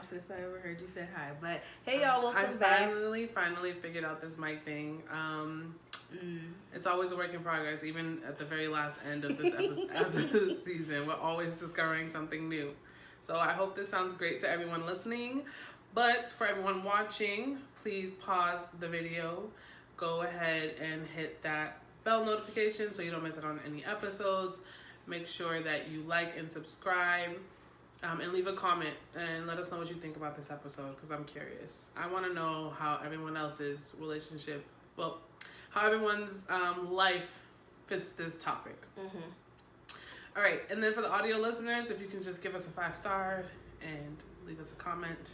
office I ever heard you say hi. But hey, y'all, welcome back. I finally figured out this mic thing. It's always a work in progress, even at the very last end of this episode, of this season. We're always discovering something new. So I hope this sounds great to everyone listening. But for everyone watching, please pause the video. Go ahead and hit that bell notification so you don't miss out on any episodes. Make sure that you like and subscribe. And leave a comment and let us know what you think about this episode, because I'm curious. I want to know how everyone else's relationship, how everyone's life fits this topic. All right, and then for the audio listeners, if you can just give us a 5-star and leave us a comment,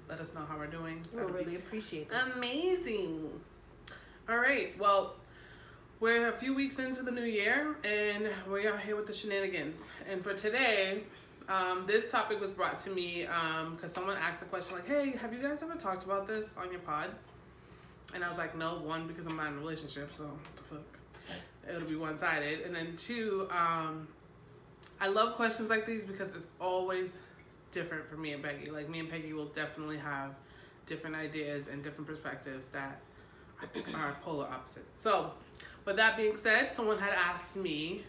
let us know how we're doing. We'll really appreciate that. Amazing. All right, well, we're a few weeks into the new year, and we're out here with the shenanigans. And for today, this topic was brought to me because someone asked a question like, hey, have you guys ever talked about this on your pod? And I was like, no, one, because I'm not in a relationship, so what the fuck? It'll be one-sided. And then two, I love questions like these because it's always different for me and Peggy. Like, me and Peggy will definitely have different ideas and different perspectives that are polar opposites. So, with that being said, someone had asked me,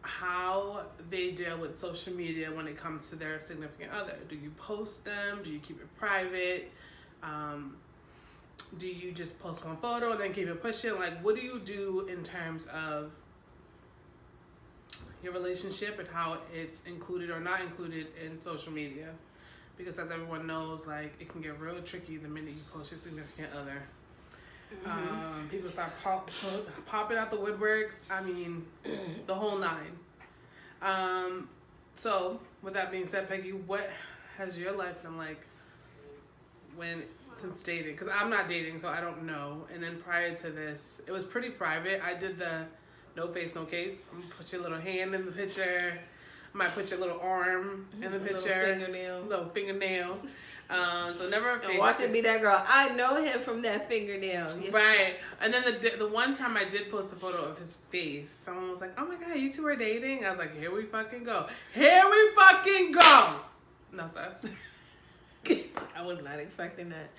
how they deal with social media when it comes to their significant other. Do you post them? Do you keep it private? Do you just post one photo and then keep it pushing? Like, what do you do in terms of your relationship and how it's included or not included in social media? Because as everyone knows, like, it can get real tricky the minute you post your significant other. People start popping out the woodworks. I mean, the whole nine. So with that being said, Peggy, what has your life been like since dating? Because I'm not dating, so I don't know. And then prior to this, it was pretty private. I did the no face, no case. I'm gonna put your little hand in the picture. I might put your little arm in the picture. Little fingernail. So never a face. And watch it be that girl. I know him from that fingernail. Yes. Right. And then the one time I did post a photo of his face, someone was like, oh my God, you two are dating? I was like, here we fucking go. Here we fucking go. No, sir. I was not expecting that.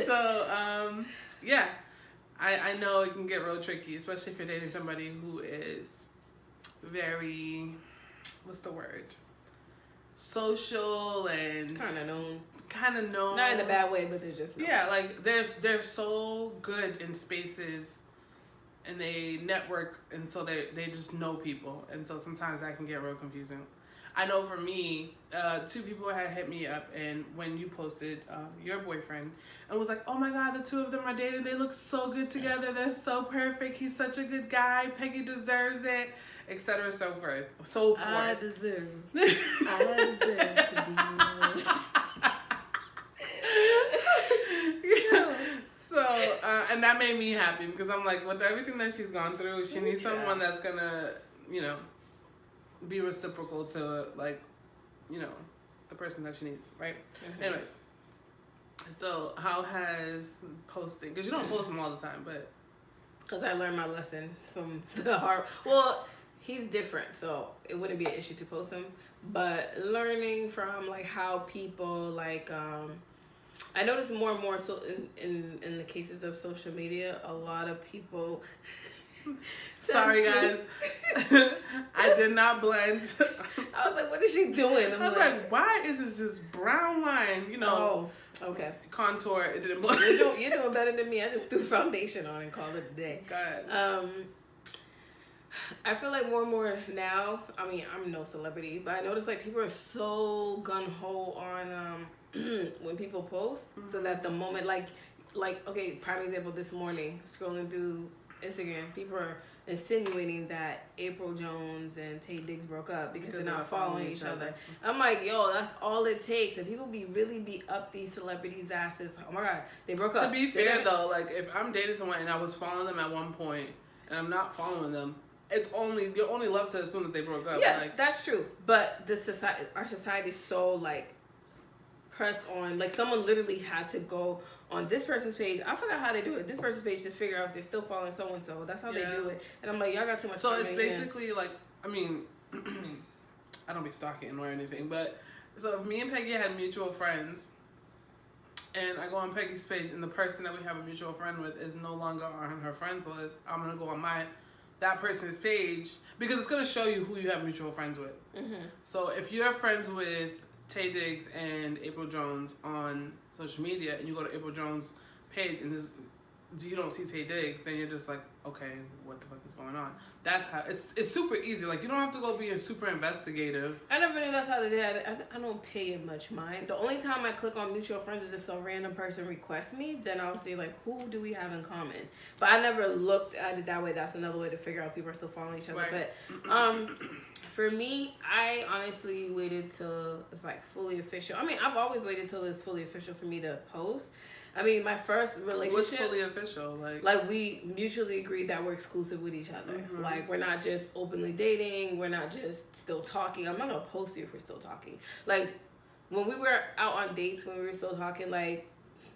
So, yeah. I know it can get real tricky, especially if you're dating somebody who is very, what's the word? Social and kind of known, not in a bad way, but they're just known. Yeah, like they're so good in spaces and they network, and so they just know people, and so sometimes that can get real confusing. I know for me, 2 people had hit me up, and when you posted your boyfriend, and was like, oh my God, the 2 of them are dating, they look so good together, they're so perfect, he's such a good guy, Peggy deserves it, etc. so forth. I deserve to be loved. So, and that made me happy, because I'm like, with everything that she's gone through, she needs someone that's gonna, be reciprocal to, like, the person that she needs, right? Anyways, so how has posting, because you don't post them all the time, but because I learned my lesson from the hard. Well, he's different, so it wouldn't be an issue to post him. But learning from, like, how people, like, I notice more and more, so in the cases of social media, a lot of people. Sorry, guys. I did not blend. I was like, what is she doing? I was like, why is this brown line, Oh, okay. Contour? It didn't blend. You're doing better than me. I just threw foundation on and called it a day. God. I feel like more and more now, I mean, I'm no celebrity, but I notice, like, people are so gung-ho on when people post, so that the moment, like, okay, prime example, this morning, scrolling through Instagram, people are insinuating that April Jones and Taye Diggs broke up because they're not following each other. I'm like, yo, that's all it takes. And people really be up these celebrities' asses. Oh my God, they broke up. To be fair, though, like, if I'm dating someone and I was following them at one point and I'm not following them, you're only love to assume that they broke up. Yes, like, that's true. But our society is so, like, pressed on, like, someone literally had to go on this person's page. I forgot how they do it. This person's page to figure out if they're still following so and so. That's how they do it. And I'm like, y'all got too much. So it's basically like, I mean, I don't be stalking or anything, but So if me and Peggy had mutual friends, and I go on Peggy's page, and the person that we have a mutual friend with is no longer on her friends list, I'm gonna go on that person's page because it's gonna show you who you have mutual friends with. Mm-hmm. So if you're friends with Tay Diggs and April Jones on social media, and you go to April Jones' page and you don't see Tay Diggs, then you're just like, okay, what the fuck is going on? That's how it's super easy. Like, you don't have to go be a super investigative. I never knew that's how they did. I don't pay it much mind. The only time I click on mutual friends is if some random person requests me, then I'll see like, who do we have in common? But I never looked at it that way. That's another way to figure out people are still following each other. Right. But for me, I honestly waited till it's like fully official. I mean, I've always waited till it's fully official for me to post. I mean, my first relationship... What's fully official? Like, we mutually agreed that we're exclusive with each other. Mm-hmm. Like, we're not just openly dating. We're not just still talking. I'm not going to post you if we're still talking. Like, when we were out on dates, when we were still talking, like,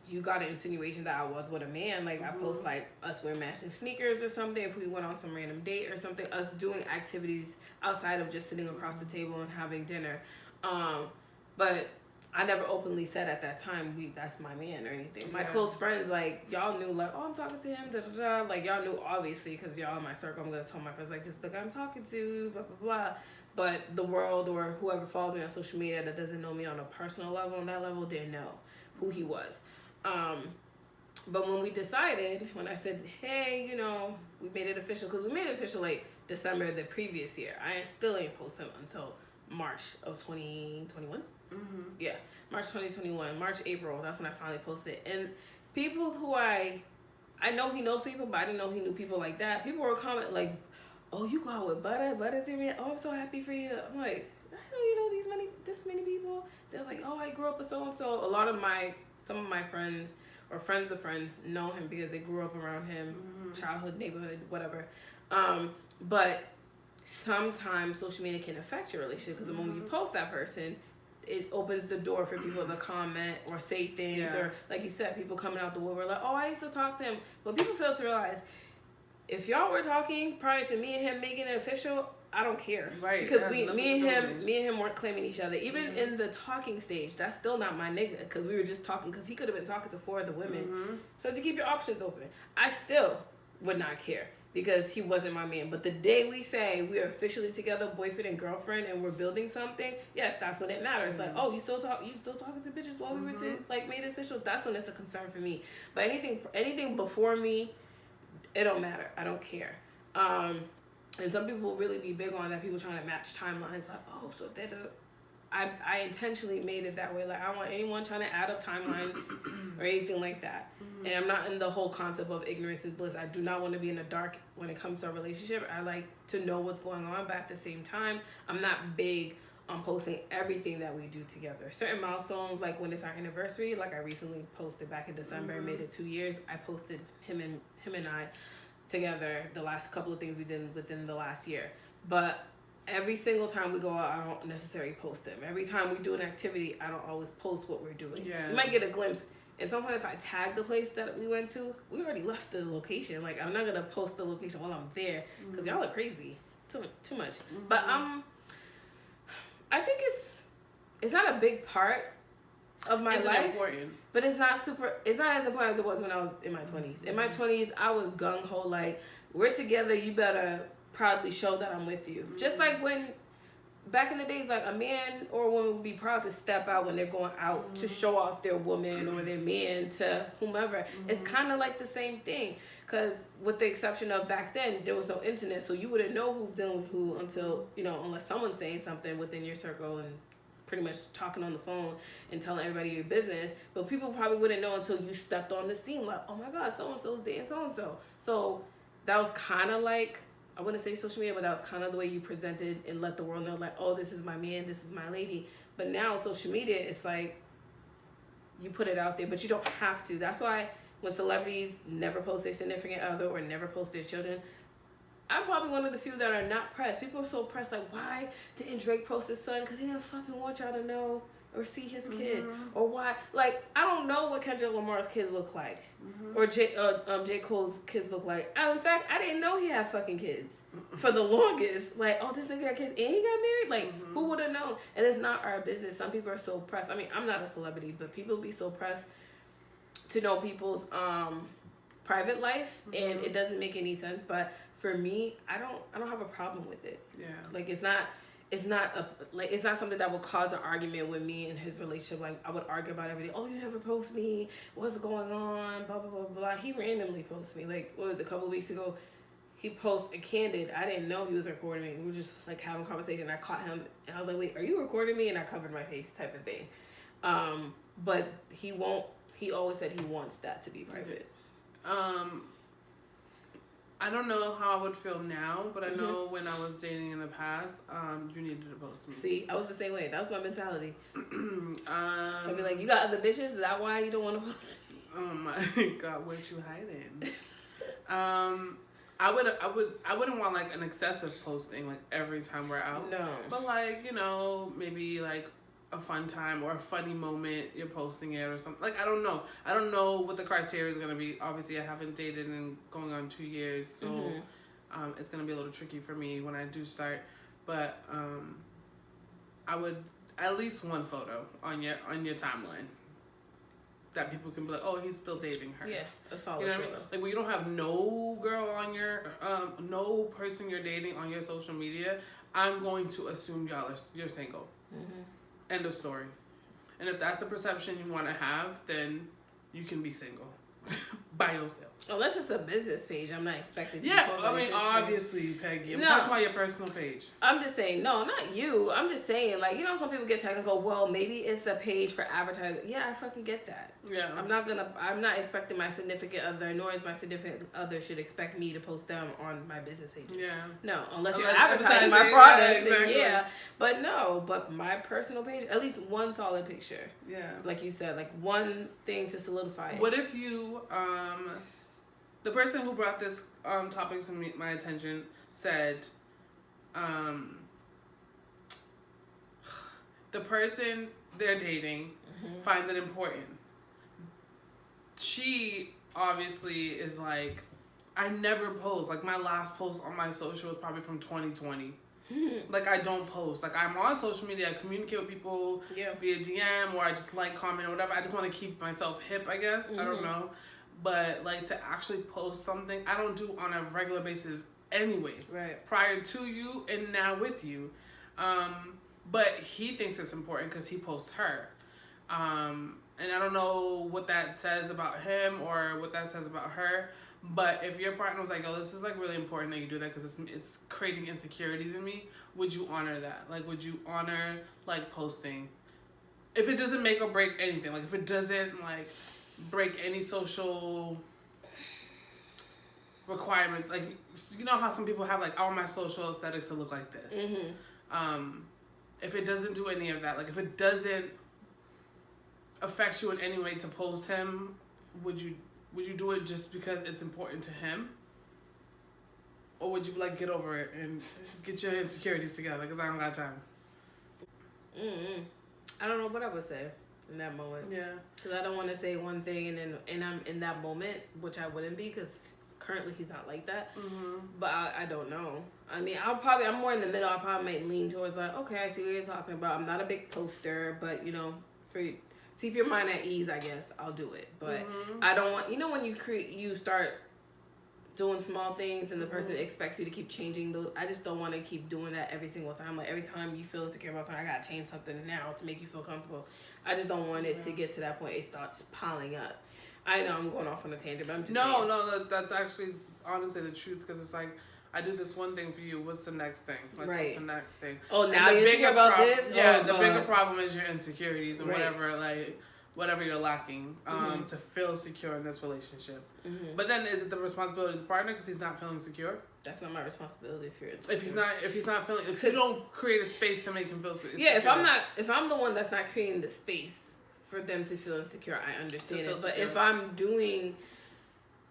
you got an insinuation that I was with a man. Like, I post, like, us wearing matching sneakers or something. If we went on some random date or something. Us doing activities outside of just sitting across the table and having dinner. But... I never openly said at that time, that's my man or anything. My close friends, like, y'all knew, like, oh, I'm talking to him, da-da-da. Like, y'all knew, obviously, because y'all in my circle, I'm going to tell my friends, like, this is the guy I'm talking to, blah, blah, blah. But the world or whoever follows me on social media that doesn't know me on a personal level, on that level, didn't know who he was. But when we decided, when I said, hey, you know, we made it official, because we made it official, like, December the previous year. I still ain't post him until March of 2021. Mm-hmm. Yeah, March 2021, March, April, that's when I finally posted. And people who I know he knows people, but I didn't know he knew people like that. People were commenting like, oh, you go out with Butter? Butter's your man? Oh, I'm so happy for you. I'm like, I know you know this many people. They're like, oh, I grew up with so-and-so. Some of my friends or friends of friends know him because they grew up around him, childhood, neighborhood, whatever. But sometimes social media can affect your relationship because the moment you post that person, it opens the door for people to comment or say things or, like you said, people coming out the woodwork like, oh, I used to talk to him. But people fail to realize if y'all were talking prior to me and him making it official, I don't care. Right. Because me and him weren't claiming each other. Even in the talking stage, that's still not my nigga because we were just talking because he could have been talking to 4 other women. So to keep your options open, I still would not care. Because he wasn't my man. But the day we say we are officially together, boyfriend and girlfriend, and we're building something, yes, that's when it matters. Like, oh, you still talking to bitches while we were like made it official? That's when it's a concern for me. But anything before me, it don't matter. I don't care. And some people will really be big on that. People trying to match timelines. Like, oh, so that. I intentionally made it that way. Like, I don't want anyone trying to add up timelines or anything like that. And I'm not in the whole concept of ignorance is bliss. I do not want to be in the dark when it comes to a relationship. I like to know what's going on, but at the same time, I'm not big on posting everything that we do together. Certain milestones, like when it's our anniversary, like I recently posted back in December, made it 2 years. I posted him and I together the last couple of things we did within the last year. But every single time we go out, I don't necessarily post them. Every time we do an activity, I don't always post what we're doing. Yeah. You might get a glimpse. And sometimes if I tag the place that we went to, we already left the location. Like, I'm not going to post the location while I'm there because y'all are crazy. Too much. But I think it's not a big part of my life. Important. But it's not as important as it was when I was in my 20s. In my 20s, I was gung-ho, like, we're together, you better proudly show that I'm with you. Just like when back in the days, like a man or a woman would be proud to step out when they're going out to show off their woman or their man to whomever. It's kind of like the same thing, because with the exception of back then, there was no internet, so you wouldn't know who's dealing with who until, unless someone's saying something within your circle and pretty much talking on the phone and telling everybody your business. But people probably wouldn't know until you stepped on the scene, like, oh my God, so-and-so's dating so-and-so. So that was kind of like, I wouldn't say social media, but that was kind of the way you presented and let the world know, like, oh, this is my man, this is my lady. But now social media, it's like you put it out there, but you don't have to. That's why when celebrities never post their significant other or never post their children, I'm probably one of the few that are not pressed. People are so pressed, like, why didn't Drake post his son? Because he didn't fucking want y'all to know or see his kid, or why. Like, I don't know what Kendrick Lamar's kids look like, or J. Cole's kids look like. In fact, I didn't know he had fucking kids for the longest. Like, oh, this nigga got kids and he got married. Like, who would have known? And it's not our business. Some people are so pressed. I mean, I'm not a celebrity, but people be so pressed to know people's private life, and it doesn't make any sense. But for me, I don't have a problem with it. Yeah. Like, it's not something that will cause an argument with me and his relationship. Like, I would argue about everything. Oh, you never post me. What's going on? Blah blah blah blah. He randomly posts me. Like, what was it, a couple of weeks ago? He posted a candid. I didn't know he was recording me. We were just like having a conversation. I caught him and I was like, "Wait, are you recording me?" And I covered my face, type of thing. But he won't. He always said he wants that to be private. I don't know how I would feel now, but I know when I was dating in the past, you needed to post me. See, I was the same way. That was my mentality. I'd be like, you got other bitches? Is that why you don't want to post me? Oh my God, what you hiding? I wouldn't want like an excessive posting like every time we're out. No. But like, you know, maybe like a fun time or a funny moment, you're posting it or something. Like, I don't know what the criteria is going to be. Obviously, I haven't dated in going on 2 years, so it's going to be a little tricky for me when I do start. But I would at least one photo on your timeline that people can be like, oh, he's still dating her. Yeah, a solid you know what photo. I mean? Like, when you don't have no girl on your no person you're dating on your social media, I'm going to assume you're single. End of story. And if that's the perception you want to have, then you can be single by yourself. Unless it's a business page, I'm not expecting. I mean, obviously, Peggy. I'm talking about your personal page. I'm just saying, no, not you. I'm just saying, like, you know, some people get technical. Well, maybe it's a page for advertising. Yeah, I fucking get that. Yeah. I'm not expecting my significant other, nor is my significant other should expect me to post them on my business pages. Yeah. No, unless you're advertising my product, then yeah. But no, but my personal page, at least one solid picture. Yeah. Like you said, like one thing to solidify it. What if you, the person who brought this topic to my attention said, the person they're dating finds it important. She obviously is like, I never post. Like, my last post on my social was probably from 2020. Like, I don't post. Like, I'm on social media. I communicate with people via DM, or I just like, comment, or whatever. I just want to keep myself hip, I guess. I don't know. But, like, to actually post something, I don't do on a regular basis anyways. Right. Prior to you and now with you. But he thinks it's important because he posts her. And I don't know what that says about him or what that says about her. But if your partner was like, oh, this is, like, really important that you do that because it's creating insecurities in me, would you honor that? Like, would you honor, like, posting? If it doesn't make or break anything. Like, if it doesn't, like, break any social requirements. Like, you know how some people have, like, I want my social aesthetics to look like this. If it doesn't do any of that, like, if it doesn't affect you in any way to post him, would you do it just because it's important to him? Or would you, like, get over it and get your insecurities together? Because I don't got time. I don't know what I would say in that moment. Yeah. Because I don't want to say one thing and I'm in that moment, which I wouldn't be because currently he's not like that. But I don't know. I mean, I'm more in the middle. I probably might lean towards like, okay, I see what you're talking about. I'm not a big poster, but, you know, keep your mind at ease, I guess, I'll do it. But I don't want, you know, when you start doing small things and the person expects you to keep changing those, I just don't want to keep doing that every single time. Like, every time you feel insecure about something, I gotta change something now to make you feel comfortable. I just don't want it to get to that point it starts piling up. I know I'm going off on a tangent, but I'm just saying. No, that's actually honestly the truth, because it's like, I do this one thing for you, what's the next thing? Like, what's the next thing? Oh, now you're insecure about this? Yeah, oh, the bigger problem is your insecurities and right. whatever you're lacking to feel secure in this relationship. But then is it the responsibility of the partner because he's not feeling secure? That's not my responsibility if you're insecure. If you don't create a space to make him feel secure. Yeah, if I'm the one that's not creating the space for them to feel insecure, I understand it. But if I'm doing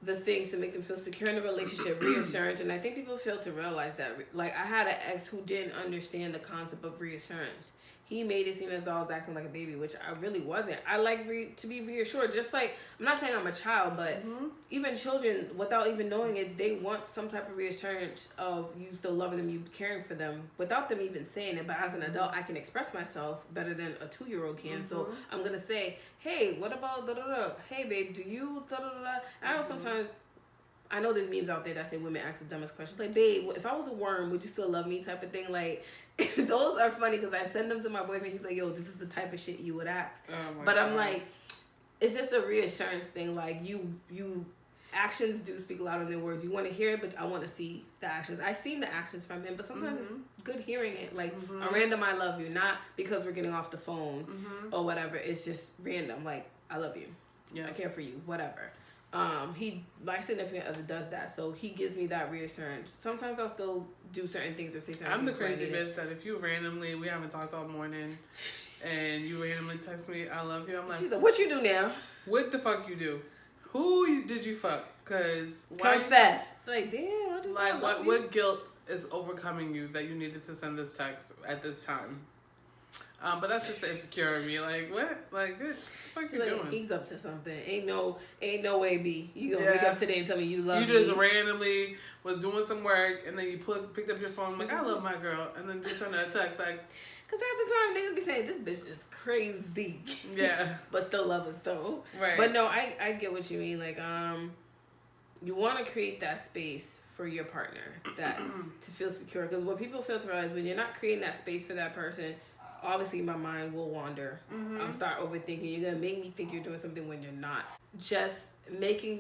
the things to make them feel secure in the relationship, reassurance, and I think people fail to realize that. Like, I had an ex who didn't understand the concept of reassurance. he made it seem as though I was acting like a baby, which I really wasn't. I like to be reassured. Just like, I'm not saying I'm a child, but even children, without even knowing it, they want some type of reassurance of you still loving them, you caring for them, without them even saying it. But as an adult, I can express myself better than a 2-year-old can. So I'm going to say, hey, what about da-da-da? Hey, babe, do you da-da-da? I know sometimes... I know there's memes out there that say women ask the dumbest questions. Like, babe, if I was a worm, would you still love me type of thing? Like, those are funny because I send them to my boyfriend. He's like, yo, this is the type of shit you would ask. But God. I'm like, it's just a reassurance thing. Like, you actions do speak louder than words. You want to hear it, but I want to see the actions. I've seen the actions from him, but sometimes it's good hearing it. Like, a random I love you. Not because we're getting off the phone or whatever. It's just random. Like, I love you. Yeah. I care for you. Whatever. My significant other does that, so he gives me that reassurance. Sometimes I'll still do certain things or say certain things. I'm the crazy bitch that if you randomly, we haven't talked all morning, and you randomly text me, I love you, I'm like, what you do now? What the fuck you do? Who did you fuck? Cause confess. Like, damn, I just like what guilt is overcoming you that you needed to send this text at this time? But that's just the insecure of me. Like, what? Like, bitch, what the fuck you doing? He's up to something. Ain't no way, B. You gonna wake up today and tell me you love me. You just randomly was doing some work, and then you picked up your phone, like, I love my girl, and then just send her a text, like... Because half the time, niggas be saying, this bitch is crazy. Yeah. But still love us, though. Right. But no, I get what you mean. Like, you want to create that space for your partner that to feel secure. Because what people fail to realize, when you're not creating that space for that person... Obviously, my mind will wander. Start overthinking. You're gonna make me think you're doing something when you're not. Just making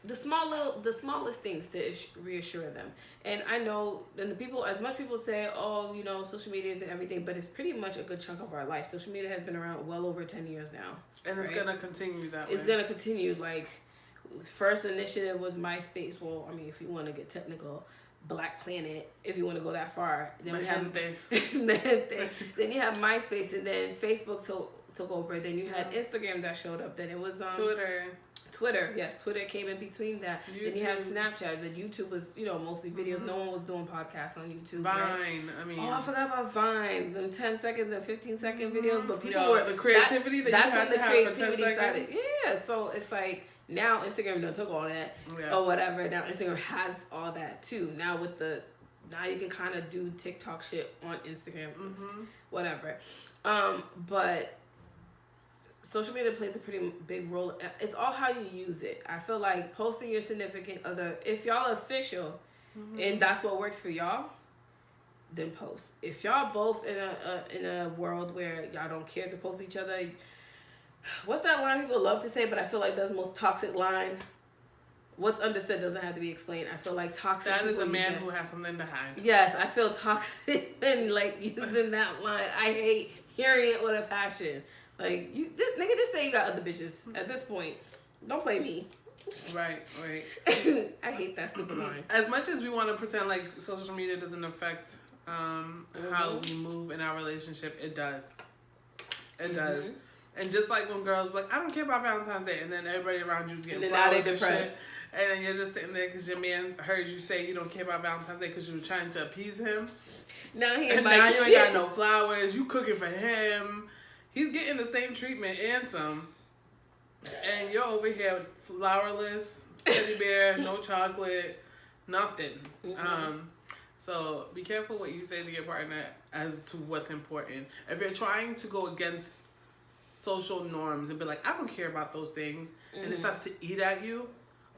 the smallest things to reassure them. And I know, and as much people say, oh, you know, social media isn't everything, but it's pretty much a good chunk of our life. Social media has been around well over 10 years now, and it's gonna continue that way. It's gonna continue. Like, first initiative was MySpace. Well, I mean, if you want to get technical. Black Planet, if you want to go that far. Then we have then you have MySpace, and then Facebook took over. Then you had Instagram that showed up. Then it was Twitter. Yes, Twitter came in between that. YouTube. Then you had Snapchat, but YouTube was mostly videos. No one was doing podcasts on YouTube. Vine, right? I mean, I forgot about Vine. Them 10 seconds and 15 second videos, but people were the creativity that's you had when to the have creativity for 10 started. seconds. Yeah, so it's like. Now Instagram done took all that or whatever. Now Instagram has all that too. Now you can kind of do TikTok shit on Instagram, whatever. But social media plays a pretty big role. It's all how you use it. I feel like posting your significant other, if y'all official and that's what works for y'all, then post. If y'all both in a world where y'all don't care to post each other. What's that line people love to say, but I feel like that's the most toxic line? What's understood doesn't have to be explained. I feel like toxic. That is a man who has something to hide. Yes, I feel toxic and like using that line. I hate hearing it with a passion. Like, just say you got other bitches at this point. Don't play me. Right. I hate that stupid line. As much as we want to pretend like social media doesn't affect how we move in our relationship, it does. It does. And just like when girls be like, I don't care about Valentine's Day, and then everybody around you is getting flowers and shit, and then you're just sitting there because your man heard you say you don't care about Valentine's Day because you were trying to appease him. Now you ain't got no flowers. You cooking for him. He's getting the same treatment and some, and you're over here flowerless, teddy bear, no chocolate, nothing. So be careful what you say to your partner as to what's important. If you're trying to go against social norms and be like, I don't care about those things, and it starts to eat at you,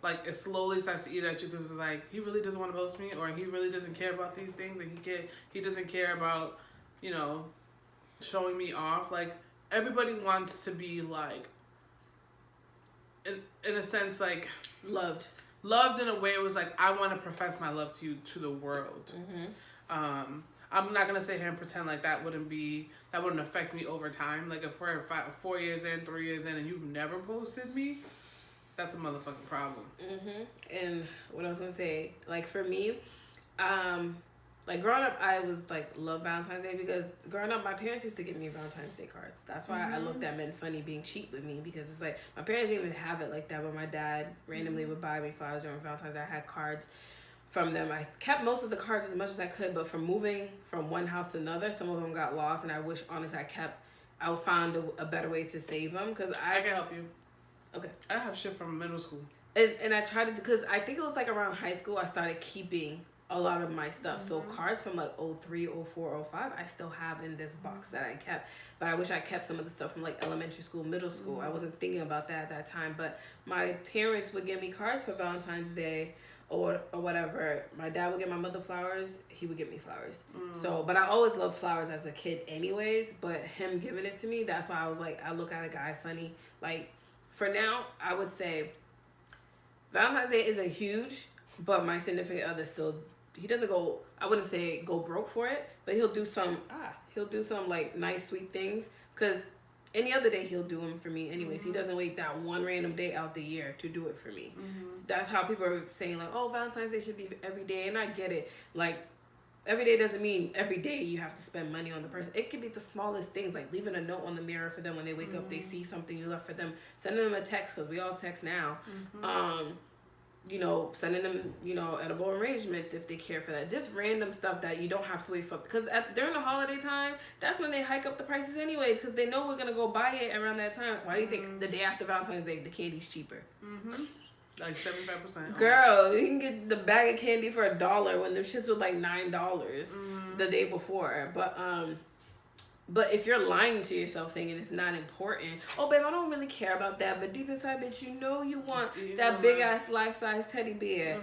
like it slowly starts to eat at you because it's like, he really doesn't want to post me, or he really doesn't care about these things, and he doesn't care about showing me off. Like, everybody wants to be like in a sense like loved in a way. It was like, I want to profess my love to you to the world. I'm not gonna sit here and pretend like that wouldn't affect me over time. Like, if we're 4 years in, 3 years in, and you've never posted me, that's a motherfucking problem. And what I was gonna say, like, for me, like, growing up, I was like, love Valentine's Day, because growing up, my parents used to give me Valentine's Day cards. That's why I looked at men funny being cheap with me, because it's like, my parents didn't even have it like that, but my dad randomly would buy me flowers during Valentine's Day. I had cards from them. I kept most of the cards as much as I could, but from moving from one house to another, some of them got lost, and I wish, honestly, I found a better way to save them, because I can help you. Okay. I have shit from middle school. And I tried to, because I think it was like around high school I started keeping a lot of my stuff. So cards from like 03, 04, 05, I still have in this box that I kept. But I wish I kept some of the stuff from like elementary school, middle school. I wasn't thinking about that at that time. But my parents would give me cards for Valentine's Day or whatever. My dad would get my mother flowers. He would give me flowers. So, but I always loved flowers as a kid anyways. But him giving it to me, that's why I was like, I look at a guy funny. Like, for now, I would say Valentine's Day isn't huge, but my significant other still, he doesn't go, I wouldn't say go broke for it, but he'll do some like nice, sweet things, because any other day he'll do them for me anyways. He doesn't wait that one random day out the year to do it for me. That's how people are saying like, oh, Valentine's Day should be every day, and I get it. Like, every day doesn't mean every day you have to spend money on the person. It could be the smallest things, like leaving a note on the mirror for them when they wake up, they see something you left for them, sending them a text, because we all text now. You know, sending them, you know, edible arrangements if they care for that. Just random stuff that you don't have to wait for. Because during the holiday time, that's when they hike up the prices anyways, because they know we're going to go buy it around that time. Why do you think the day after Valentine's Day, the candy's cheaper? Like 75%. Girl, you can get the bag of candy for $1 when the shits were like $9 the day before. But if you're lying to yourself saying it's not important, oh babe, I don't really care about that, but deep inside, bitch, you know you want that big ass life-size teddy bear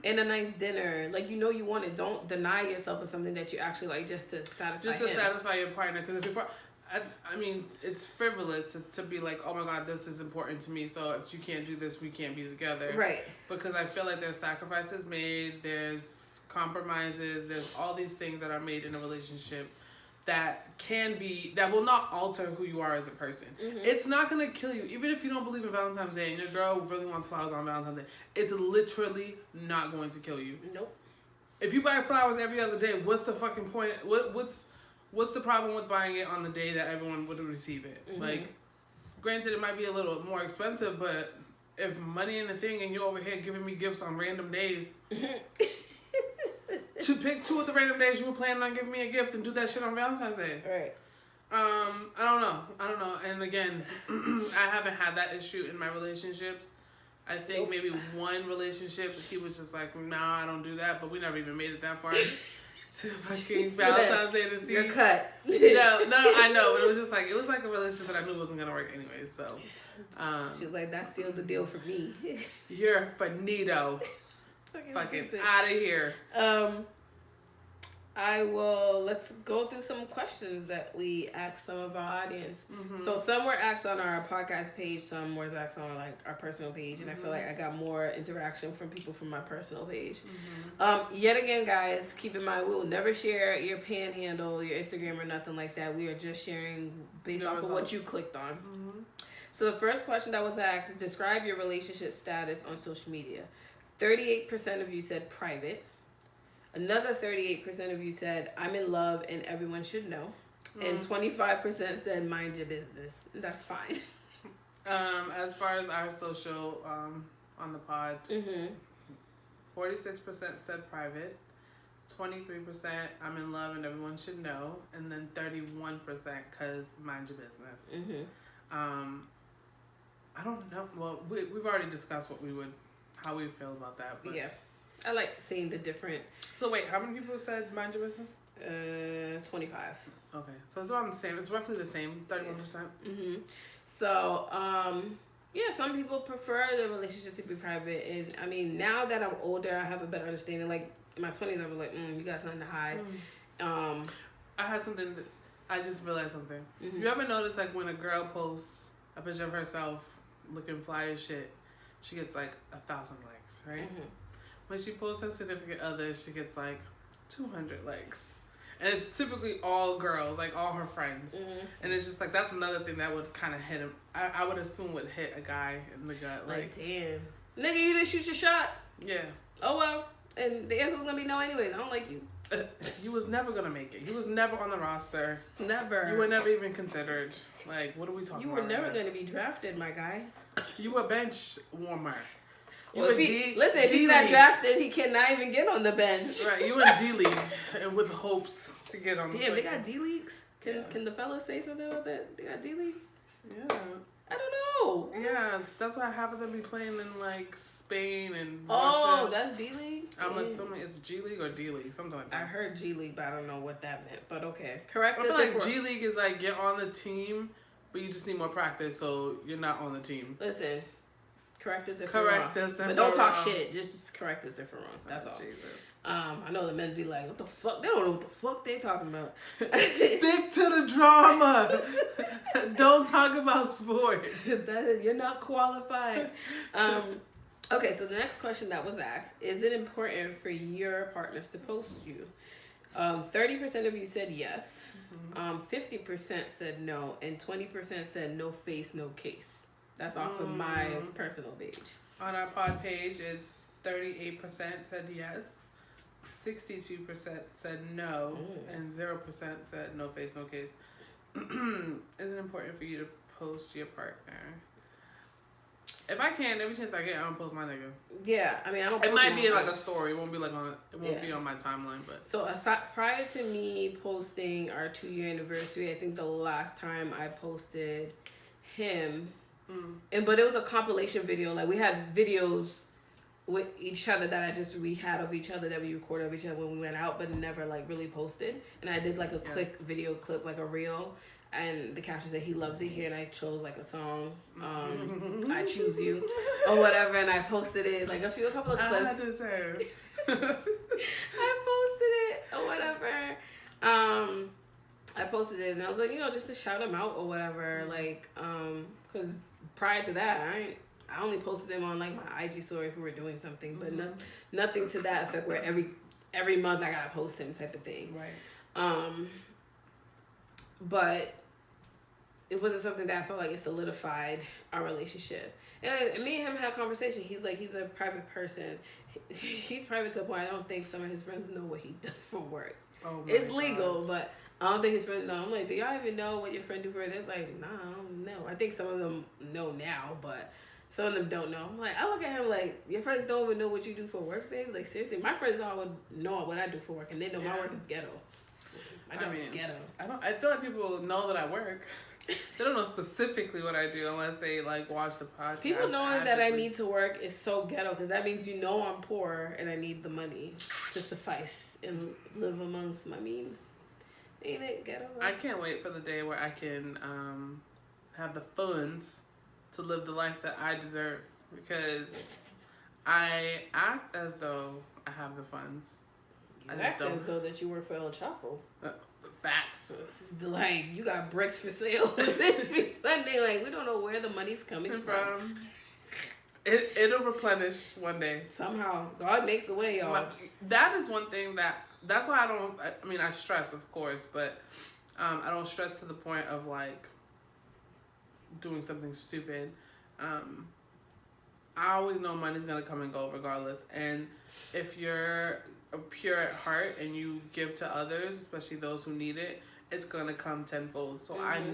and a nice dinner. Like, you know you want it. Don't deny yourself of something that you actually like, just to satisfy satisfy your partner. Because if your I mean, it's frivolous to be like, oh my God, this is important to me, so if you can't do this, we can't be together. Right. Because I feel like there's sacrifices made, there's compromises, there's all these things that are made in a relationship that will not alter who you are as a person. It's not going to kill you. Even if you don't believe in Valentine's Day and your girl really wants flowers on Valentine's Day, it's literally not going to kill you. Nope. If you buy flowers every other day, what's the fucking point? What's the problem with buying it on the day that everyone would receive it? Like, granted, it might be a little more expensive, but if money ain't a thing and you're over here giving me gifts on random days, to pick 2 of the random days you were planning on giving me a gift and do that shit on Valentine's Day. Right. I don't know. And again, I haven't had that issue in my relationships. I think maybe one relationship, he was just like, nah, I don't do that, but we never even made it that far. To fucking Valentine's Day to see. You're cut. No, I know, but it was like a relationship that I knew wasn't gonna work anyway. So, she was like, that sealed the deal for me. You're finito. Fucking out of here. Let's go through some questions that we asked some of our audience. So some were asked on our podcast page, some were asked on like our personal page, and I feel like I got more interaction from people from my personal page. Yet again, guys, keep in mind, we will never share your panhandle, your Instagram, or nothing like that. We are just sharing based off of what you clicked on. So the first question that was asked, describe your relationship status on social media. 38% of you said private. Another 38% of you said, I'm in love and everyone should know. And 25% said, mind your business. That's fine. As far as our social on the pod, 46% said private, 23% I'm in love and everyone should know, and then 31% because mind your business. I don't know. Well, we've already discussed how we feel about that. But. Yeah. I like seeing the different. So wait, how many people said mind your business? 25. Okay, so it's around the same. It's roughly the same, 31%. So, yeah, some people prefer the relationship to be private, and I mean, now that I'm older, I have a better understanding. Like in my 20s, I was like, you got something to hide. I had something. I just realized something. You ever notice like when a girl posts a picture of herself looking fly as shit, she gets like 1,000 likes, right? When she posts her significant other, she gets like 200 likes. And it's typically all girls, like all her friends. And it's just like, that's another thing that would kind of hit him. I would assume would hit a guy in the gut. Like, damn. Nigga, you didn't shoot your shot. Yeah. Oh, well. And the answer was going to be no anyways. I don't like you. You was never going to make it. You was never on the roster. Never. You were never even considered. Like, what are we talking about? You were never going to be drafted, my guy. You were bench warmer. Well, if he's not drafted, he cannot even get on the bench. Right, you in D League and with hopes to get on. Damn, they got D Leagues. Can the fellas say something about that? They got D Leagues. Yeah. I don't know. Yeah, that's why half of them be playing in like Spain and Oh, Russia. that's D League? I'm assuming it's G League or D League, something like that. I heard G League, but I don't know what that meant. But okay. Correct. I feel like G League is like get on the team, but you just need more practice, so you're not on the team. Listen, correct us if correct we're wrong. us if but don't talk wrong. shit. Just correct us if we're wrong. That's all. Jesus. I know the men be like, what the fuck? They don't know what the fuck they talking about. Stick to the drama. Don't talk about sports. You're not qualified. Okay, so the next question that was asked, is it important for your partners to post you? 30% of you said yes. 50% said no. And 20% said no face, no case. That's off of my personal page. On our pod page, it's 38% said yes. 62% said no, and 0% said no face, no case. Is it important for you to post your partner? If I can, every chance I get, I'm gonna post my nigga. Yeah, I mean, I don't. It might be like a story. It won't be like on. It won't be on my timeline, but. So prior to me posting our 2-year anniversary, I think the last time I posted him, but it was a compilation video. Like we had videos with each other that we had of each other that we recorded of each other when we went out, but never like really posted. And I did like a quick video clip, like a reel, and the caption said he loves it here, and I chose like a song, I Choose You or whatever, and I posted it like a couple of clips. I deserve. I posted it or whatever. I posted it and I was like, just to shout him out or whatever, like, because prior to that, I only posted them on like my IG story if we were doing something, but nothing to that effect where every month I gotta post him type of thing. Right. But it wasn't something that I felt like it solidified our relationship. And me and him had a conversation. He's a private person. He's private to a point I don't think some of his friends know what he does for work. Oh my it's legal, God. but I don't think his friends know. I'm like, do y'all even know what your friend do for it? It's like, nah, I don't know. I think some of them know now, but some of them don't know. I'm like, I look at him like, your friends don't even know what you do for work, babe? Like, seriously, my friends know what I do for work, and they know my work is ghetto. My job is ghetto. I feel like people know that I work. They don't know specifically what I do unless they like watch the podcast. People knowing that I need to work is so ghetto because that means I'm poor and I need the money to suffice and live amongst my means. Ain't it ghetto? I can't wait for the day where I can have the funds to live the life that I deserve, because I act as though I have the funds. I act as though that you work for El Chapo. Facts. Like, you got bricks for sale this week Sunday. Like, we don't know where the money's coming from. It'll replenish one day. Somehow. God makes a way, y'all. That is one thing that's why I stress, of course, but I don't stress to the point of, like, doing something stupid. I always know money's going to come and go regardless. And if you're pure at heart and you give to others, especially those who need it, it's going to come tenfold. So I don't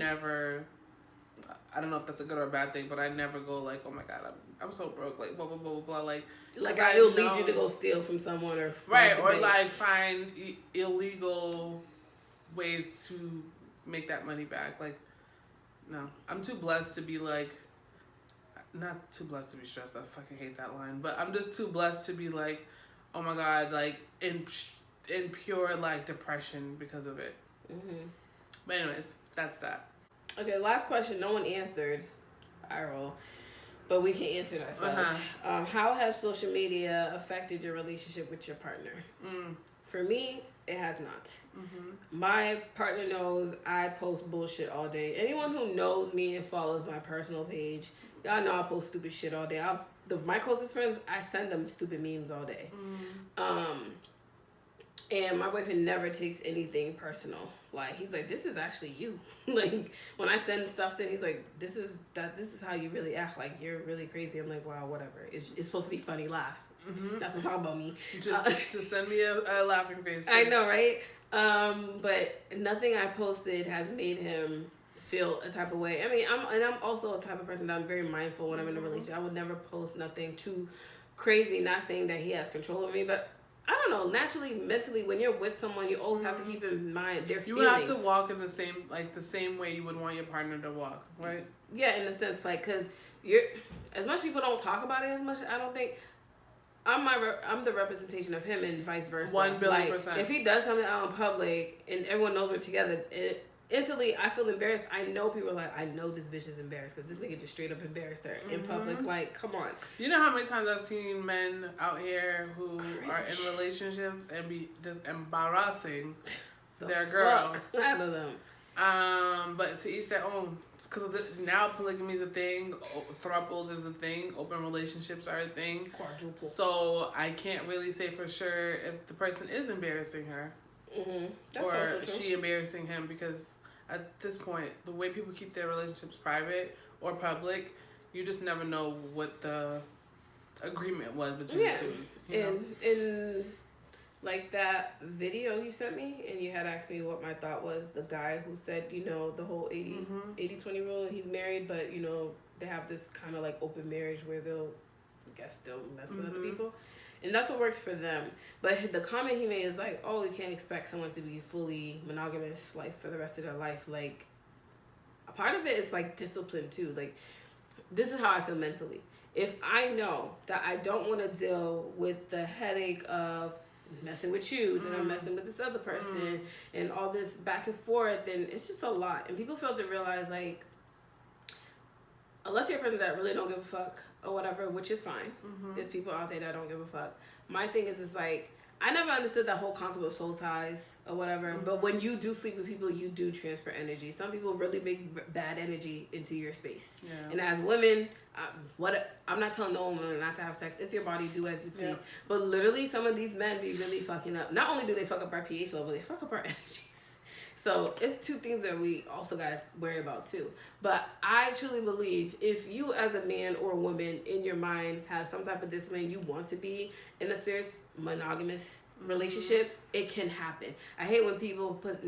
know if that's a good or a bad thing, but I never go like, oh my God, I'm so broke, like blah, blah, blah, blah, blah. Like it'll lead you to go steal from someone or like find illegal ways to make that money back. Like, no, I'm too blessed to be like, not too blessed to be stressed. I fucking hate that line, but I'm just too blessed to be like, oh my God, like in pure like depression because of it. But anyways, that's that. Okay, last question. No one answered. I roll, but we can answer it ourselves. How has social media affected your relationship with your partner? For me, it has not. My partner knows I post bullshit all day. Anyone who knows me and follows my personal page, y'all know I post stupid shit all day. My closest friends, I send them stupid memes all day. And my boyfriend never takes anything personal. Like, he's like, this is actually you. Like, when I send stuff to him, he's like, this is how you really act. Like, you're really crazy. I'm like, wow, whatever. It's supposed to be funny, laugh. That's what's talking about me. Just send me a laughing face. I know, right? But nothing I posted has made him feel a type of way. I mean, I'm also a type of person that I'm very mindful when I'm in a relationship. I would never post nothing too crazy. Not saying that he has control over me, but I don't know. Naturally, mentally, when you're with someone, you always have to keep in mind their feelings. You have to walk in the same way you would want your partner to walk, right? Yeah, in a sense, like, cause you're as much people don't talk about it as much. I don't think I'm the representation of him and vice versa. 1 billion %. If he does something out in public and everyone knows we're together, instantly I feel embarrassed. I know people are like, I know this bitch is embarrassed because this nigga just straight up embarrassed her in public. Like, come on. You know how many times I've seen men out here who are in relationships and be just embarrassing their girl out of them. But to each their own. Because now polygamy is a thing, thruples is a thing, open relationships are a thing. Quadruple. So I can't really say for sure if the person is embarrassing her, or she embarrassing him, because at this point, the way people keep their relationships private or public, you just never know what the agreement was between the two. You know? And like that video you sent me, and you had asked me what my thought was, the guy who said, you know, the whole 80-20 rule, and he's married, but, you know, they have this kind of like open marriage where they'll, I guess, they'll mess with other people. And that's what works for them. But the comment he made is like, oh, you can't expect someone to be fully monogamous, like, for the rest of their life. Like, a part of it is, like, discipline, too. Like, this is how I feel mentally. If I know that I don't want to deal with the headache of messing with you, then I'm messing with this other person, and all this back and forth, and it's just a lot. And people fail to realize, like, unless you're a person that really don't give a fuck or whatever, which is fine. There's people out there that don't give a fuck. My thing is like, I never understood that whole concept of soul ties or whatever, but when you do sleep with people, you do transfer energy. Some people really bring bad energy into your space. Yeah. And as women, I'm not telling no woman not to have sex. It's your body, do as you please. Yeah. But literally, some of these men be really fucking up. Not only do they fuck up our pH level, they fuck up our energies. So it's two things that we also got to worry about too. But I truly believe if you as a man or a woman in your mind have some type of discipline, you want to be in a serious monogamous relationship, it can happen. I hate when people because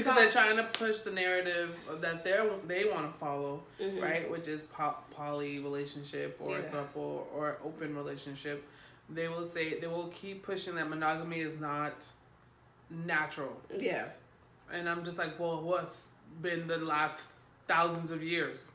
they're trying to push the narrative that they want to follow, right? Which is poly relationship or throuple or open relationship. They will keep pushing that monogamy is not natural. Yeah. And I'm just like, well, what's been the last thousands of years?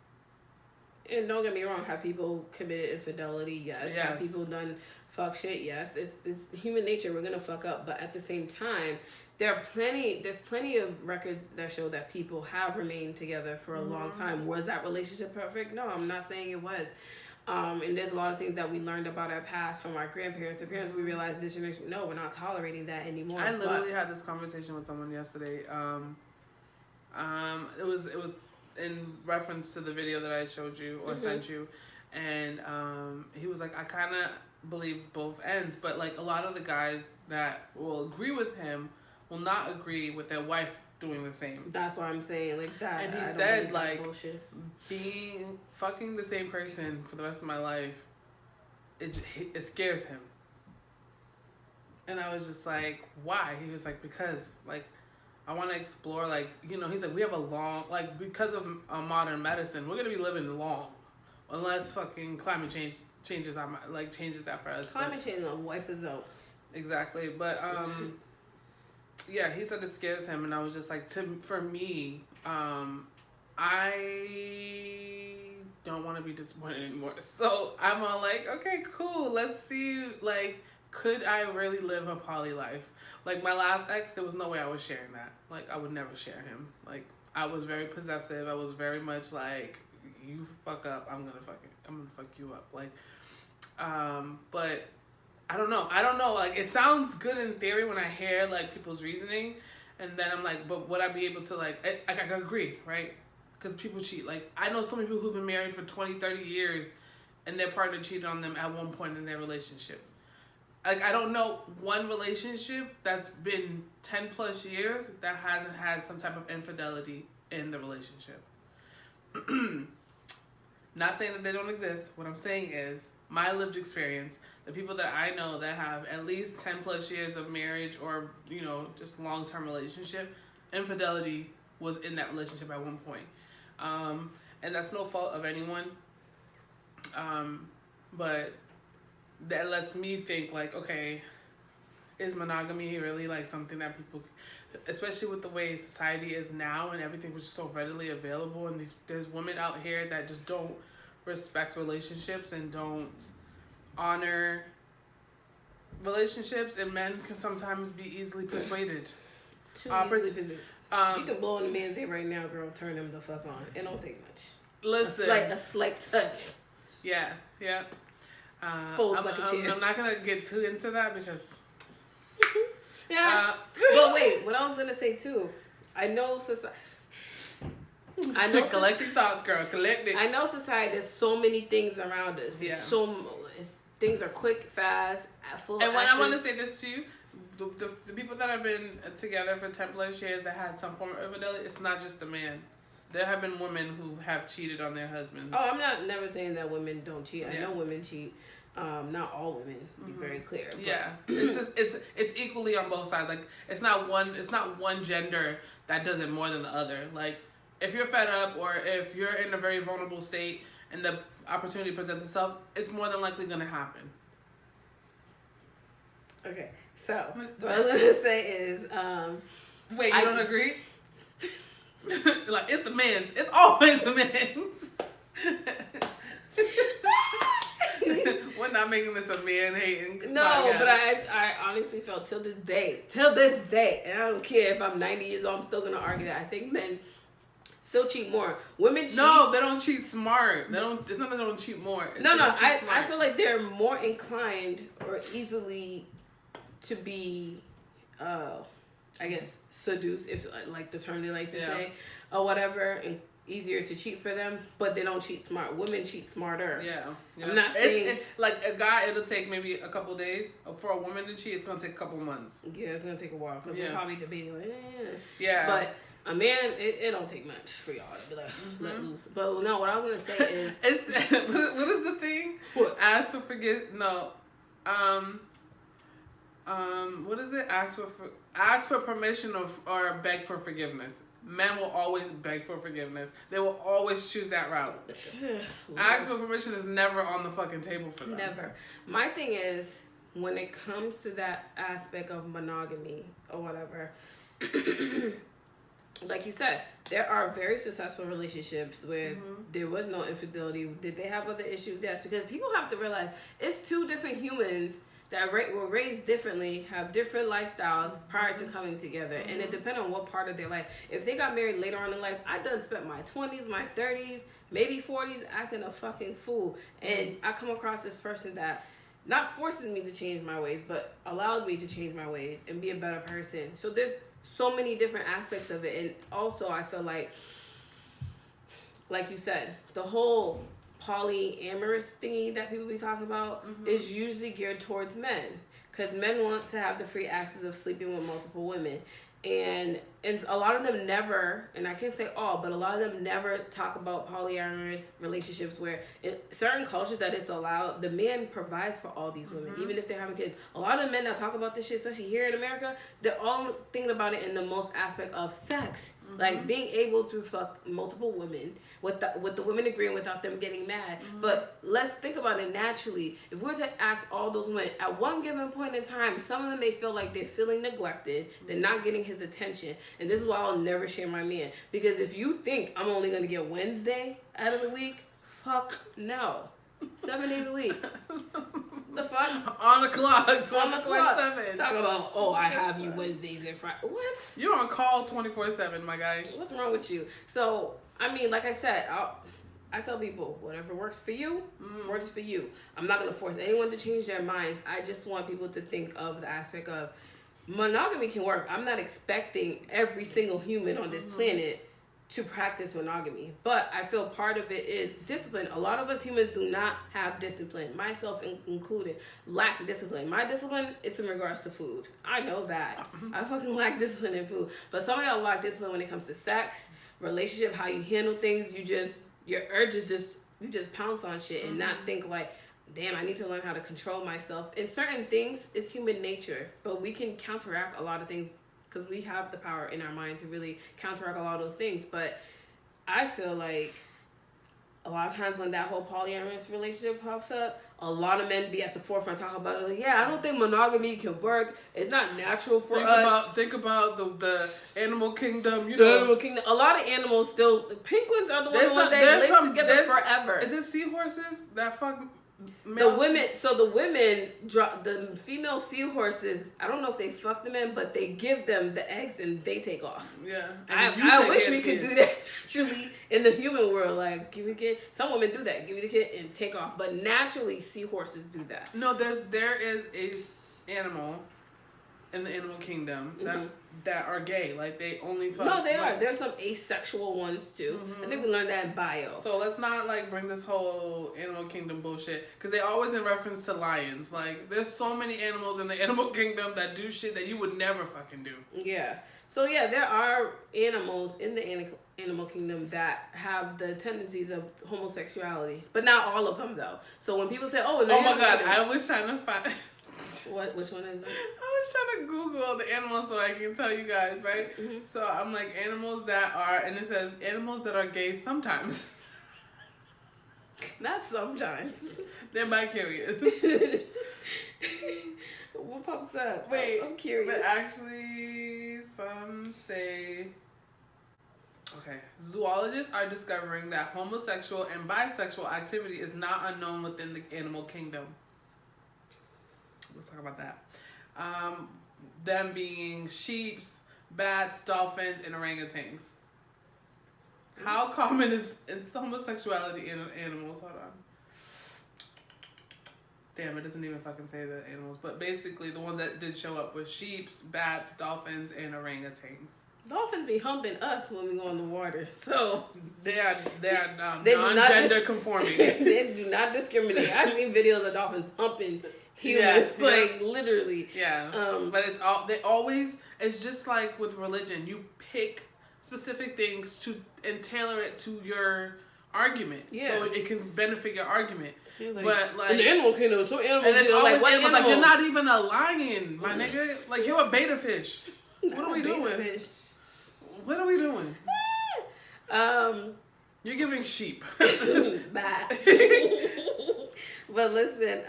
And don't get me wrong, have people committed infidelity? Yes. Have people done fuck shit? Yes. It's human nature. We're gonna fuck up, but at the same time, there's plenty of records that show that people have remained together for a long time. Was that relationship perfect? No, I'm not saying it was. And there's a lot of things that we learned about our past from our grandparents and parents. We realized this generation, no, we're not tolerating that anymore. I literally had this conversation with someone yesterday. It was in reference to the video that I showed you or sent you, and he was like, I kind of believe both ends, but like a lot of the guys that will agree with him will not agree with their wife doing the same. That's what I'm saying, like that. And he said, like, fucking the same person for the rest of my life, it scares him. And I was just like, why? He was like, because, like, I want to explore, like, you know, he's like, we have a long, like, because of modern medicine, we're going to be living long. Unless fucking climate change changes that for us. Climate change will wipe us out. Exactly. But, yeah, he said it scares him, and I was just like, for me, I don't want to be disappointed anymore. So I'm all like, okay, cool. Let's see, like, could I really live a poly life? Like, my last ex, there was no way I was sharing that. Like, I would never share him. Like, I was very possessive. I was very much like, you fuck up, I'm gonna fuck you up. Like, but I don't know. Like, it sounds good in theory when I hear, like, people's reasoning. And then I'm like, but would I be able to, like, I agree, right? Because people cheat. Like, I know so many people who've been married for 20, 30 years and their partner cheated on them at one point in their relationship. Like, I don't know one relationship that's been 10 plus years that hasn't had some type of infidelity in the relationship. Not saying that they don't exist. What I'm saying is, my lived experience, the people that I know that have at least 10 plus years of marriage or, you know, just long-term relationship, infidelity was in that relationship at one point. And that's no fault of anyone. But that lets me think like, okay, is monogamy really like something that people, especially with the way society is now and everything which is so readily available, and there's women out here that just don't respect relationships and don't honor relationships, and men can sometimes be easily persuaded. Too easily persuaded. You can blow on a man's ear right now, girl. Turn him the fuck on. It don't take much. Listen, a slight touch. Yeah. Folds like a chair. I'm not gonna get too into that because. Yeah. But wait, what I was gonna say too, I know collecting thoughts, girl. Collecting. I know society. There's so many things around us. Yeah. Things are quick, fast, full. And when I want to say this to you, the people that have been together for 10+ years that had some form of infidelity, it's not just the man. There have been women who have cheated on their husbands. Oh, I'm never saying that women don't cheat. I know women cheat. Not all women. Be very clear. But. Yeah, it's equally on both sides. Like it's not one gender that does it more than the other. Like if you're fed up or if you're in a very vulnerable state and the opportunity presents itself, it's more than likely gonna happen. Okay, so what I was gonna say is, wait, you don't agree? Like it's the men's. It's always the men's. We're not making this a man hating. No, but I honestly felt till this day, and I don't care if I'm 90 years old, I'm still gonna argue that I think men still cheat more. Women cheat. No, they don't cheat smart. They don't. It's not that they don't cheat more. I feel like they're more inclined or easily to be, I guess, seduced, if like the term they like to say, or whatever, and easier to cheat for them, but they don't cheat smart. Women cheat smarter. Yeah. I'm not saying like a guy, it'll take maybe a couple days. For a woman to cheat, it's gonna take a couple months. Yeah, it's gonna take a while because we're probably debating like, yeah. But a man, it don't take much for y'all to be like let loose. But no, what I was gonna say is, what is the thing? What? Ask for forgiveness. No. What is it? Ask for permission or beg for forgiveness. Men will always beg for forgiveness. They will always choose that route. Ask for permission is never on the fucking table for them. Never. My thing is, when it comes to that aspect of monogamy or whatever, like you said, there are very successful relationships where there was no infidelity. Did they have other issues? Yes, because people have to realize it's two different humans that were raised differently, have different lifestyles prior to coming together. And it depends on what part of their life. If they got married later on in life, I done spent my 20s, my 30s, maybe 40s acting a fucking fool. And I come across this person that not forces me to change my ways, but allowed me to change my ways and be a better person. So there's so many different aspects of it. And also I feel like you said, the whole polyamorous thingy that people be talking about is usually geared towards men, because men want to have the free access of sleeping with multiple women, and a lot of them never, and I can't say all, but a lot of them never talk about polyamorous relationships where in certain cultures that it's allowed, the man provides for all these women, even if they're having kids. A lot of men that talk about this shit, especially here in America, they're all thinking about it in the most aspect of sex. Like being able to fuck multiple women with the women agreeing without them getting mad. But let's think about it naturally. If we were to ask all those women at one given point in time, some of them may feel like they're feeling neglected, they're not getting his attention. And this is why I'll never share my man. Because if you think I'm only gonna get Wednesday out of the week, fuck no. 7 days a week. The fuck? On the clock, 24/7. Talk about, I have you Wednesdays and Fridays. What? You're on call 24/7, my guy. What's wrong with you? So, I mean, like I said, I tell people, whatever works for you, works for you. I'm not going to force anyone to change their minds. I just want people to think of the aspect of monogamy can work. I'm not expecting every single human on this planet to practice monogamy, but I feel part of it is discipline. A lot of us humans do not have discipline, myself included, lack discipline. My discipline is in regards to food. I know that. I fucking lack discipline in food, but some of y'all lack discipline when it comes to sex, relationship, how you handle things. Your urges you just pounce on shit and not think like, damn, I need to learn how to control myself. In certain things, it's human nature, but we can counteract a lot of things because we have the power in our mind to really counteract a lot of those things. But I feel like a lot of times when that whole polyamorous relationship pops up, a lot of men be at the forefront talking about it. Like, yeah, I don't think monogamy can work. It's not natural for us. Think about the animal kingdom. You The know, animal kingdom. A lot of animals still. Penguins are the ones that live together forever. Is it seahorses that fuck? The women, the female seahorses, I don't know if they fuck the men, but they give them the eggs and they take off. Yeah. I wish we could do that actually in the human world. Like, give me the kid. Some women do that. Give me the kid and take off. But naturally, seahorses do that. No, there is a animal in the animal kingdom that are gay. Like, they only fuck. No, they are. There's some asexual ones too. I think we learned that in bio. So let's not like bring this whole animal kingdom bullshit, because they always in reference to lions. Like, there's so many animals in the animal kingdom that do shit that you would never fucking do. Yeah. So yeah, there are animals in the animal kingdom that have the tendencies of homosexuality, but not all of them though. So when people say, "Oh, my god," I was trying to find. What? Which one is it? I was trying to Google the animals so I can tell you guys, right? Mm-hmm. So I'm like, animals that are, and it says animals that are gay sometimes. Not sometimes. They're bi-curious. What pops up? Wait, I'm curious. But actually, some say... Okay. Zoologists are discovering that homosexual and bisexual activity is not unknown within the animal kingdom. Let's talk about that. Them being sheeps, bats, dolphins, and orangutans. How common is homosexuality in animals? Hold on. Damn, it doesn't even fucking say the animals. But basically, the one that did show up was sheeps, bats, dolphins, and orangutans. Dolphins be humping us when we go in the water, so they are non-gender conforming. They do not discriminate. I've seen videos of dolphins humping humans, like literally. Yeah. But it's just like with religion. You pick specific things and tailor it to your argument, so it can benefit your argument. Like, but like in the animal kingdom, so animals, and it's always like, animals. Like, you're not even a lion, my nigga. Like, you're a beta fish. What are we doing? What are we doing? You're giving sheep. Bye. But listen,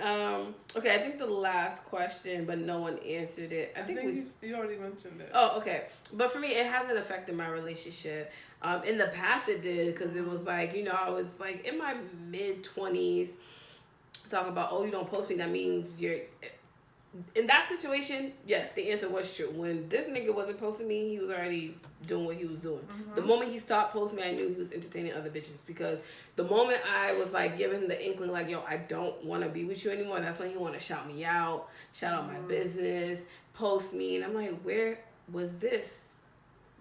okay, I think the last question, but no one answered it. I think you already mentioned it. Oh, okay. But for me, it hasn't affected my relationship. In the past, it did, because it was like, I was like in my mid-20s talking about, oh, you don't post me, that means you're... In that situation, yes, the answer was true. When this nigga wasn't posting me, he was already doing what he was doing. Mm-hmm. The moment he stopped posting me, I knew he was entertaining other bitches, because the moment I was like giving him the inkling, like, yo, I don't want to be with you anymore, that's when he want to shout me out, shout out my business, post me, and I'm like, where was this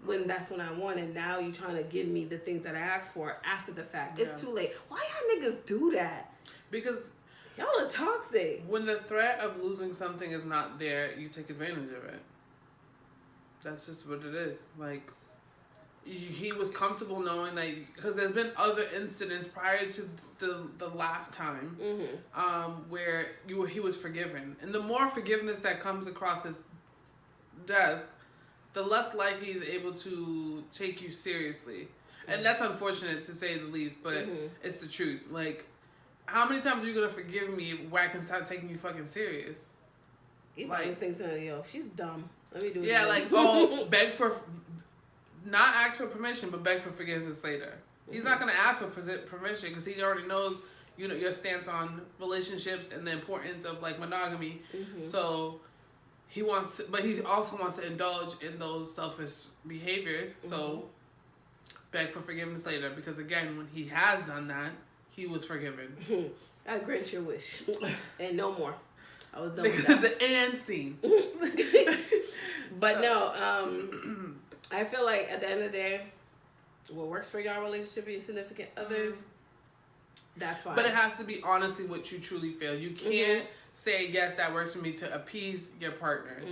when that's when I wanted? Now you trying to give me the things that I asked for after the fact. It's too late. Why y'all niggas do that? Because y'all are toxic. When the threat of losing something is not there, you take advantage of it. That's just what it is. Like, he was comfortable knowing that, because there's been other incidents prior to the last time, where he was forgiven, and the more forgiveness that comes across his desk, the less likely he's able to take you seriously. And that's unfortunate, to say the least, but it's the truth. Like, how many times are you gonna forgive me where I can start taking you fucking serious? You like, think to, yo, she's dumb. Let me do it. Yeah, like, not ask for permission, but beg for forgiveness later. He's not gonna ask for permission, because he already knows, your stance on relationships and the importance of, like, monogamy. So he also wants to indulge in those selfish behaviors. So beg for forgiveness later, because again, when he has done that, he was forgiven. I grant your wish. And no more. I was done with that. It's an and scene. But no, I feel like at the end of the day, what works for your relationship with your significant others, that's fine. But it has to be honestly what you truly feel. You can't say, yes, that works for me, to appease your partner.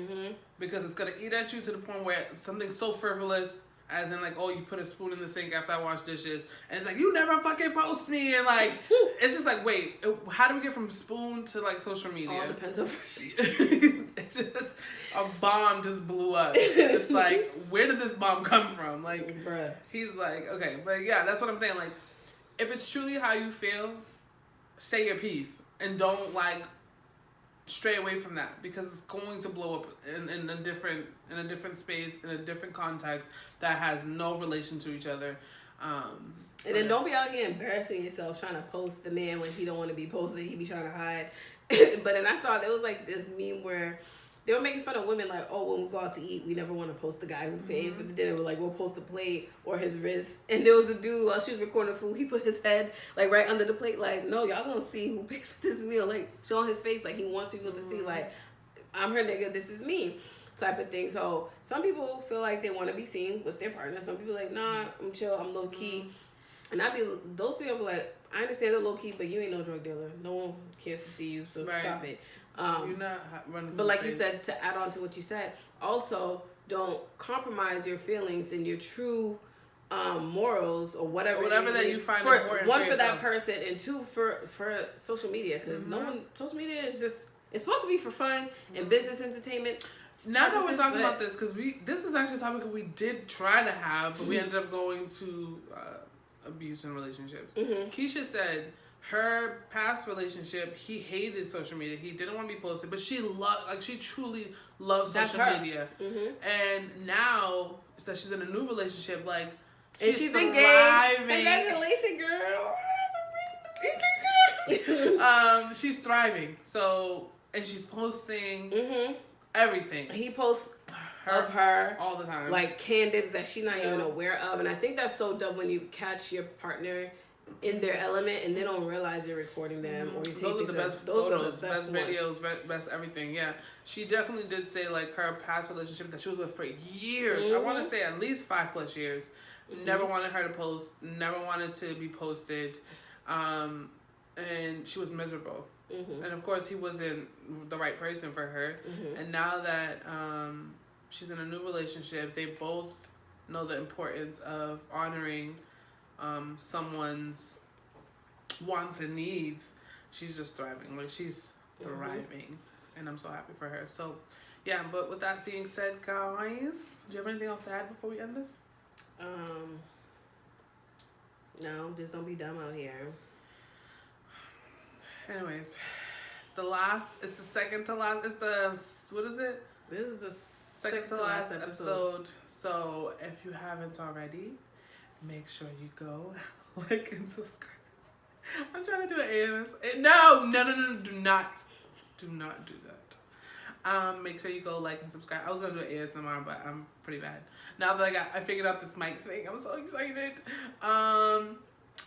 Because it's going to eat at you to the point where something so frivolous, as in, like, oh, you put a spoon in the sink after I wash dishes, and it's like, you never fucking post me, and, like, it's just like, wait, how do we get from spoon to, like, social media? All depends on it's just, a bomb just blew up. It's like, where did this bomb come from? Like, bruh. He's like, okay, but yeah, that's what I'm saying, like, if it's truly how you feel, say your piece and don't like stray away from that, because it's going to blow up in a different space, in a different context that has no relation to each other. And then don't be out here embarrassing yourself trying to post the man when he don't want to be posted. He be trying to hide. But then I saw there was like this meme where they were making fun of women like, oh, when we go out to eat, we never want to post the guy who's paying for the dinner. We're like, we'll post the plate or his wrist. And there was a dude while she was recording food, he put his head like right under the plate, like, no, y'all gonna see who paid for this meal, like showing his face like he wants people to see like, I'm her nigga, this is me, type of thing. So some people feel like they want to be seen with their partner. Some people like, nah, I'm chill, I'm low key. And those people be like, I understand they're low key, but you ain't no drug dealer. No one cares to see you, so stop it. You're not running. But like you said, to add on to what you said, also don't compromise your feelings and your true morals or whatever that you find for important. One, for that person, and two, for social media, because social media is just, it's supposed to be for fun and business entertainment. Now that we're talking about this, because this is actually a topic we did try to have, but we ended up going to abuse in relationships. Keisha said her past relationship, he hated social media. He didn't want to be posted, but she truly loves social media. And now that she's in a new relationship, like, she's engaged. Congratulations, girl. She's thriving. So, and she's posting everything. He posts of her all the time, like candidates that she's not even aware of, and I think that's so dope when you catch your partner in their element and they don't realize you're recording them or you take those are the best those photos, are the best videos, best everything. Yeah, she definitely did say like her past relationship that she was with for years. I want to say at least 5+ years. Never wanted her to post. Never wanted to be posted, and she was miserable. And of course, he wasn't the right person for her. And now that she's in a new relationship, they both know the importance of honoring someone's wants and needs. She's just thriving. Like, she's thriving. And I'm so happy for her. So, yeah, but with that being said, guys, do you have anything else to add before we end this? No, just don't be dumb out here. Anyways, it's the second to last, what is it? This is the second to last episode. So if you haven't already, make sure you go like and subscribe. I'm trying to do an AMS. No, do not do that. Make sure you go like and subscribe. I was gonna do an ASMR, but I'm pretty bad. Now that I figured out this mic thing, I'm so excited.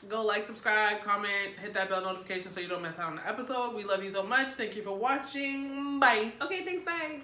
Go like, subscribe, comment, hit that bell notification so you don't miss out on the episode. We love you so much. Thank you for watching. Bye. Okay, thanks. Bye.